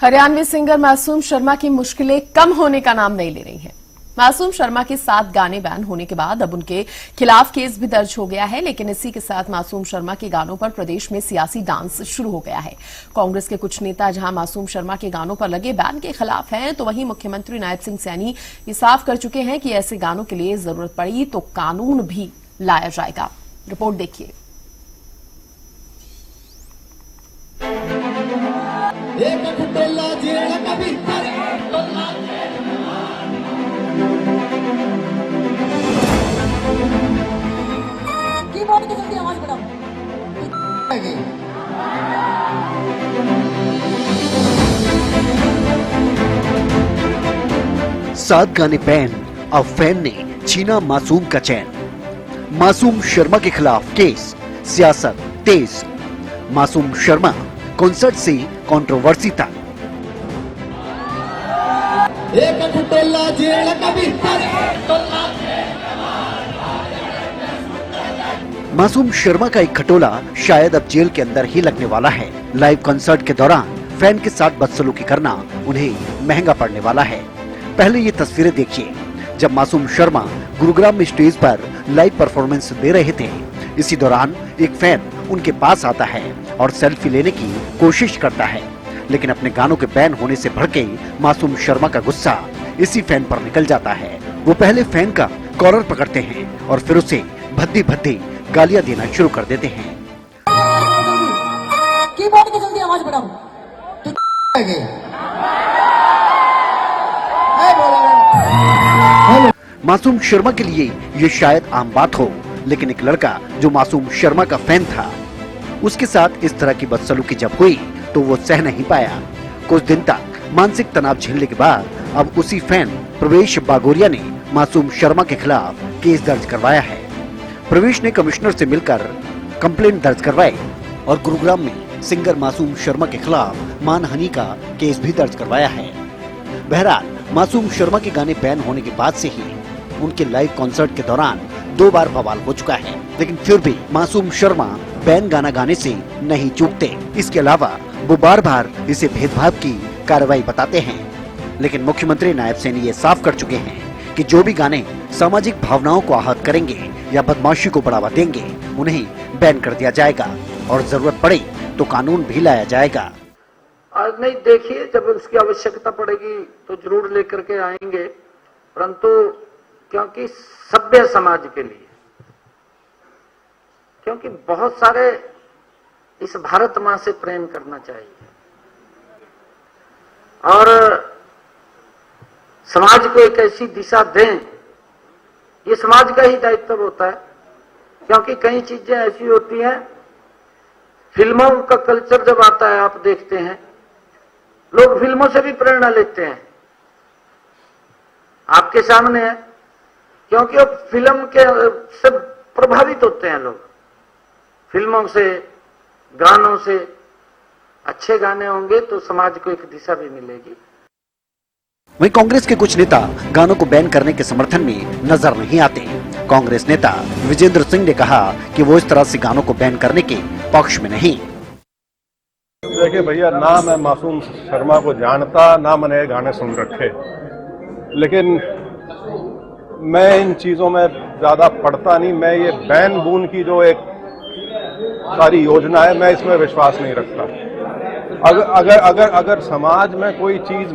Haryanvi singer Masoom Sharma की मुश्किलें कम होने का नाम नहीं ले रही हैं। मासूम शर्मा के 7 गाने बैन होने के बाद अब उनके खिलाफ केस भी दर्ज हो गया है, लेकिन इसी के साथ मासूम शर्मा के गानों पर प्रदेश में सियासी डांस शुरू हो गया है। कांग्रेस के कुछ नेता जहां मासूम शर्मा के गानों पर लगे बैन के खिलाफ हैं, तो वहीं मुख्यमंत्री नायब सिंह सैनी ये साफ कर चुके हैं कि ऐसे गानों के लिए जरूरत पड़ी तो कानून भी लाया जाएगा। रिपोर्ट देखिए। कीबोर्ड की जल्दी आवाज बढ़ाओ। सात गाने बैन, अब फैन ने छीना मासूम का चैन। मासूम शर्मा के खिलाफ केस, सियासत तेज। मासूम शर्मा कॉन्सर्ट से कंट्रोवर्सी तक। मासूम शर्मा का एक खटोला शायद अब जेल के अंदर ही लगने वाला है। लाइव कॉन्सर्ट के दौरान फैन के साथ बदसलूकी करना उन्हें महंगा पड़ने वाला है। पहले ये तस्वीरें देखिए जब मासूम शर्मा गुरुग्राम में स्टेज पर लाइव परफॉर्मेंस दे रहे थे। इसी दौरान एक फैन उनके पास आता है और सेल्फी लेने की कोशिश करता है, लेकिन अपने गानों के बैन होने से भड़के मासूम शर्मा का गुस्सा इसी फैन पर निकल जाता है। वो पहले फैन का कॉलर पकड़ते हैं और फिर उसे भद्दी भद्दी गालियां देना शुरू कर देते हैं। कीबोर्ड की जल्दी आवाज बढ़ाओ। मासूम शर्मा के लिए ये शायद आम बात हो, लेकिन एक लड़का जो मासूम शर्मा का फैन था, उसके साथ इस तरह की बदसलूकी जब हुई तो वो सह नहीं पाया। कुछ दिन तक मानसिक तनाव झेलने के बाद अब उसी फैन प्रवेश बागोरिया ने मासूम शर्मा के खिलाफ केस दर्ज करवाया है। प्रवेश ने कमिश्नर से मिलकर कंप्लेंट दर्ज करवाई और गुरुग्राम में सिंगर मासूम शर्मा के खिलाफ मानहानि का केस भी दर्ज करवाया है। बहरहाल मासूम शर्मा के गाने बैन होने के बाद से ही उनके लाइव कॉन्सर्ट के दौरान 2 बार बवाल हो चुका है, लेकिन फिर भी मासूम शर्मा बैन गाना गाने से नहीं चूकते। इसके अलावा वो बार बार इसे भेदभाव की कार्रवाई बताते हैं, लेकिन मुख्यमंत्री नायब सैनी ये साफ कर चुके हैं कि जो भी गाने सामाजिक भावनाओं को आहत करेंगे या बदमाशी को बढ़ावा देंगे उन्हें बैन कर दिया जाएगा और जरूरत पड़े तो कानून भी लाया जाएगा। आज नहीं, देखिए जब उसकी आवश्यकता पड़ेगी तो जरूर लेकर के आएंगे, परंतु क्योंकि सभ्य समाज के लिए, क्योंकि बहुत सारे इस भारत माँ से प्रेम करना चाहिए और समाज को एक ऐसी दिशा दें, ये समाज का ही दायित्व होता है। क्योंकि कई चीजें ऐसी होती हैं, फिल्मों का कल्चर जब आता है आप देखते हैं, लोग फिल्मों से भी प्रेरणा लेते हैं, आपके सामने है, क्योंकि अब फिल्म के से प्रभावित होते हैं लोग, फिल्मों से, गानों से। अच्छे गाने होंगे तो समाज को एक दिशा भी मिलेगी। वहीं कांग्रेस के कुछ नेता गानों को बैन करने के समर्थन में नजर नहीं आते। कांग्रेस नेता विजेंद्र सिंह ने कहा कि वो इस तरह से गानों को बैन करने के पक्ष में नहीं। देखिए भैया, ना मैं मासूम शर्मा को जानता, ना मैंने गाने सुन रखे, लेकिन मैं इन चीजों में ज्यादा पढ़ता नहीं। मैं ये बैन बून की जो एक सारी योजना है, मैं इसमें विश्वास नहीं रखता। अगर समाज में कोई चीज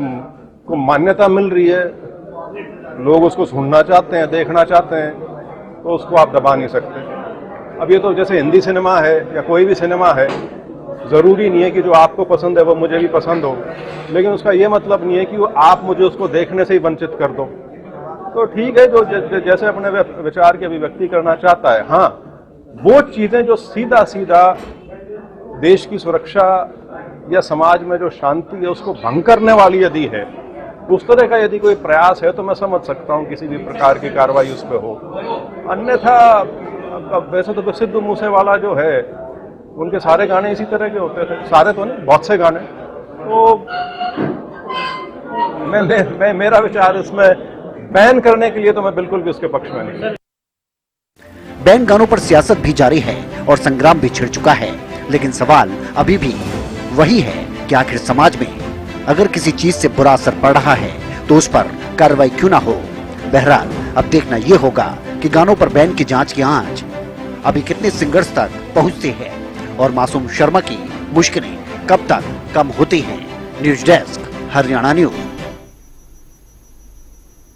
को मान्यता मिल रही है, लोग उसको सुनना चाहते हैं, देखना चाहते हैं, तो उसको आप दबा नहीं सकते। अब ये तो जैसे हिंदी सिनेमा है या कोई भी सिनेमा है, जरूरी नहीं है कि जो आपको पसंद है वो मुझे भी पसंद हो, लेकिन उसका ये मतलब नहीं है कि वो आप मुझे उसको देखने से ही वंचित कर दो। तो ठीक है, जो जैसे अपने विचार की अभिव्यक्ति करना चाहता है, हाँ, वो चीजें जो सीधा सीधा देश की सुरक्षा या समाज में जो शांति है उसको भंग करने वाली यदि है, उस तरह का यदि कोई प्रयास है तो मैं समझ सकता हूं किसी भी प्रकार की कार्रवाई उस पर हो। अन्यथा वैसे तो सिद्धू मूसेवाला जो है, उनके सारे गाने इसी तरह के होते थे, सारे तो नहीं, बहुत से गाने। तो मेरा विचार इसमें बैन करने के लिए तो मैं बिल्कुल भी उसके पक्ष में नहीं। बैन गानों पर सियासत भी जारी है और संग्राम भी छिड़ चुका है, लेकिन सवाल अभी भी वही है कि आखिर समाज में अगर किसी चीज से बुरा असर पड़ रहा है तो उस पर कार्रवाई क्यों ना हो। बहरहाल अब देखना ये होगा कि गानों पर बैन की जांच की आंच अभी कितने सिंगर्स तक पहुंचती है और मासूम शर्मा की मुश्किलें कब तक कम होती हैं। News desk, Haryana news.